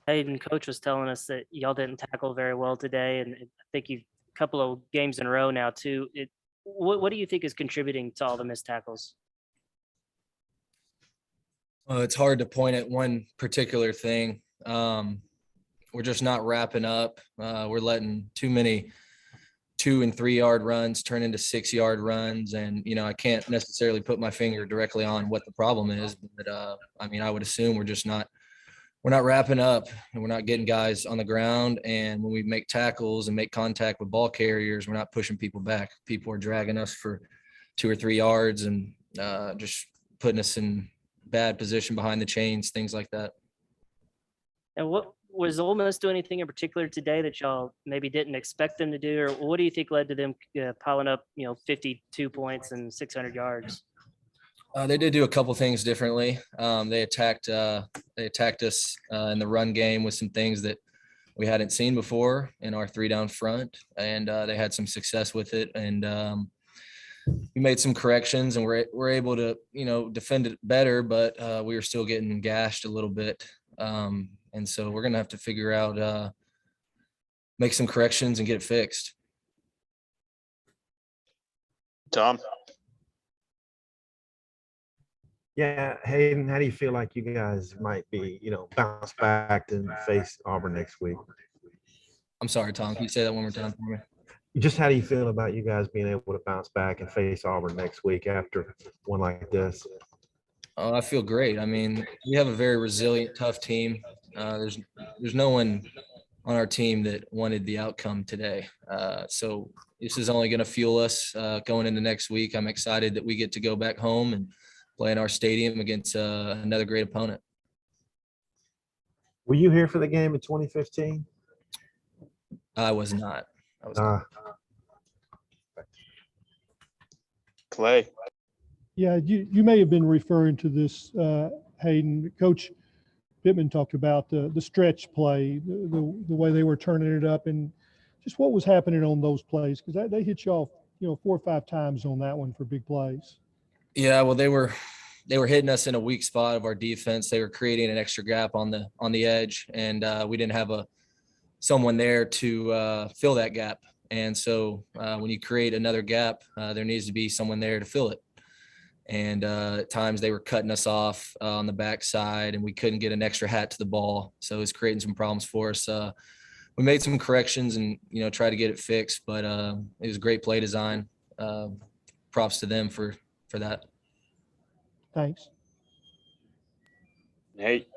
Hayden, coach was telling us that y'all didn't tackle very well today, and I think you've a couple of games in a row now too. What do you think is contributing to all the missed tackles? It's hard to point at one particular thing. We're just not wrapping up. We're letting too many 2 and 3 yard runs turn into 6 yard runs. And, I can't necessarily put my finger directly on what the problem is, but I would assume we're not wrapping up and we're not getting guys on the ground. And when we make tackles and make contact with ball carriers, we're not pushing people back. People are dragging us for 2 or 3 yards and just putting us in bad position behind the chains, things like that. And what was Ole Miss do anything in particular today that y'all maybe didn't expect them to do, or what do you think led to them piling up, 52 points and 600 yards? They did do a couple things differently. They attacked us in the run game with some things that we hadn't seen before in our 3 down front, and they had some success with it. And we made some corrections, and we're able to defend it better, but we were still getting gashed a little bit. And so we're gonna have to figure out make some corrections and get it fixed. Tom. Yeah, Hayden, how do you feel like you guys might be, bounce back and face Auburn next week? I'm sorry, Tom. Can you say that one more time for me? Just how do you feel about you guys being able to bounce back and face Auburn next week after one like this? Oh, I feel great. I mean, we have a very resilient, tough team. There's no one on our team that wanted the outcome today. So this is only going to fuel us going into next week. I'm excited that we get to go back home and play in our stadium against another great opponent. Were you here for the game in 2015? I was not. Clay. Yeah, you may have been referring to this, Hayden. Coach Pittman talked about the stretch play, the way they were turning it up, and just what was happening on those plays, because they hit y'all, 4 or 5 times on that one for big plays. Yeah, well, they were hitting us in a weak spot of our defense. They were creating an extra gap on the edge, and we didn't have someone there to fill that gap. And so when you create another gap, there needs to be someone there to fill it. And at times they were cutting us off on the backside, and we couldn't get an extra hat to the ball. So it was creating some problems for us. We made some corrections and, tried to get it fixed, but it was great play design. Props to them for that. Thanks. Nate.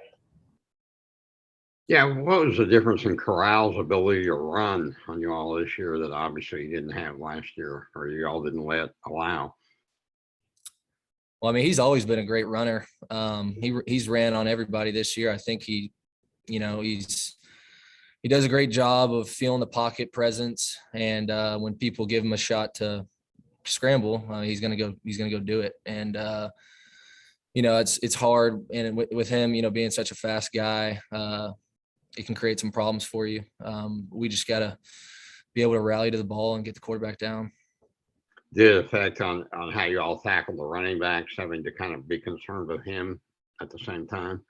Yeah, what was the difference in Corral's ability to run on you all this year that obviously you didn't have last year, or you all didn't allow? Well, I mean, he's always been a great runner. He's ran on everybody this year. I think he does a great job of feeling the pocket presence, and when people give him a shot to scramble, he's gonna go do it. And it's hard, and with him, being such a fast guy, it can create some problems for you. We just gotta be able to rally to the ball and get the quarterback down. Did it affect on how you all tackle the running backs, having to kind of be concerned with him at the same time?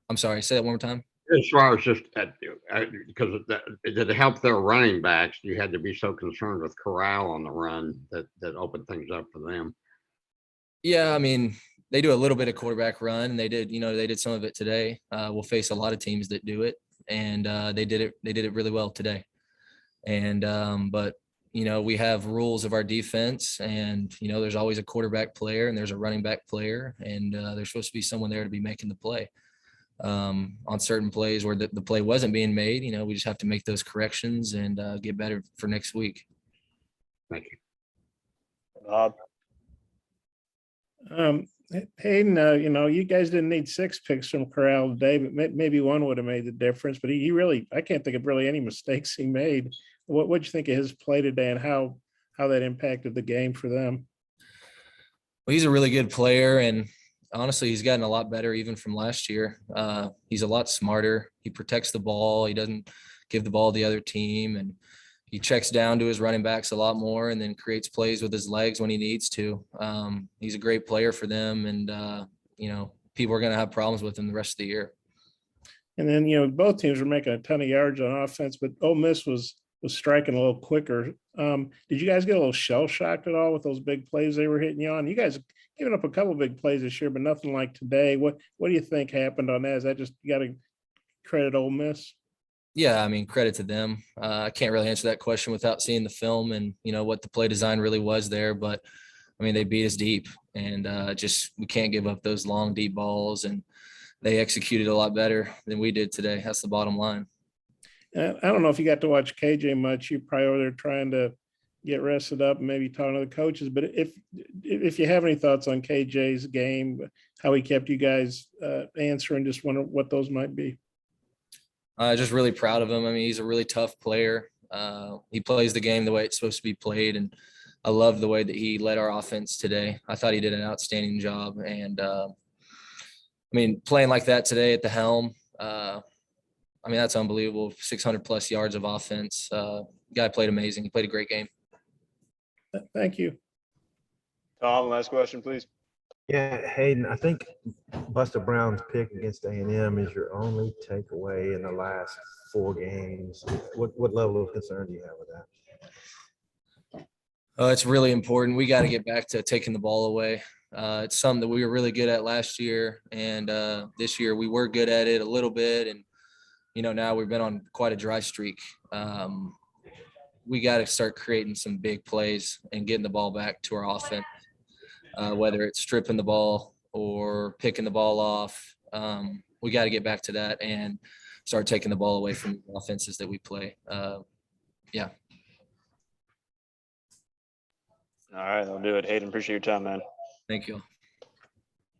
I'm sorry, say that one more time. As far as just because did it help their running backs? You had to be so concerned with Corral on the run that opened things up for them. Yeah, I mean, they do a little bit of quarterback run, and they did some of it today. We'll face a lot of teams that do it, and they did it really well today. And but we have rules of our defense, and there's always a quarterback player and there's a running back player, and there's supposed to be someone there to be making the play. On certain plays where the play wasn't being made, we just have to make those corrections and get better for next week. Thank you. Bob. Hayden, you guys didn't need 6 picks from Corral today, but maybe one would have made the difference. But he really, I can't think of really any mistakes he made. What'd you think of his play today, and how that impacted the game for them? Well, he's a really good player, and honestly, he's gotten a lot better even from last year. He's a lot smarter. He protects the ball. He doesn't give the ball to the other team, and he checks down to his running backs a lot more, and then creates plays with his legs when he needs to. He's a great player for them, and people are going to have problems with him the rest of the year. And then, both teams were making a ton of yards on offense, but Ole Miss was striking a little quicker. Did you guys get a little shell shocked at all with those big plays they were hitting you on? You guys given up a couple big plays this year, but nothing like today. What do you think happened on that? Is that just, you got to credit Ole Miss? Yeah, I mean, credit to them. I can't really answer that question without seeing the film and, what the play design really was there. But, I mean, they beat us deep and we can't give up those long, deep balls. And they executed a lot better than we did today. That's the bottom line. I don't know if you got to watch KJ much. You probably over there trying to get rested up and maybe talking to the coaches. But if you have any thoughts on KJ's game, how he kept you guys answering, just wonder what those might be. Just really proud of him. I mean, he's a really tough player. He plays the game the way it's supposed to be played. And I love the way that he led our offense today. I thought he did an outstanding job. And I mean, playing like that today at the helm, I mean, that's unbelievable. 600 plus yards of offense. Guy played amazing. He played a great game. Thank you. Tom, last question, please. Yeah, Hayden, I think Buster Brown's pick against A&M is your only takeaway in the last 4 games. What level of concern do you have with that? It's really important. We got to get back to taking the ball away. It's something that we were really good at last year, and this year we were good at it a little bit. And now we've been on quite a dry streak. We got to start creating some big plays and getting the ball back to our offense, whether it's stripping the ball or picking the ball off. We got to get back to that and start taking the ball away from the offenses that we play. Yeah. All right, I'll do it. Hayden, appreciate your time, man. Thank you.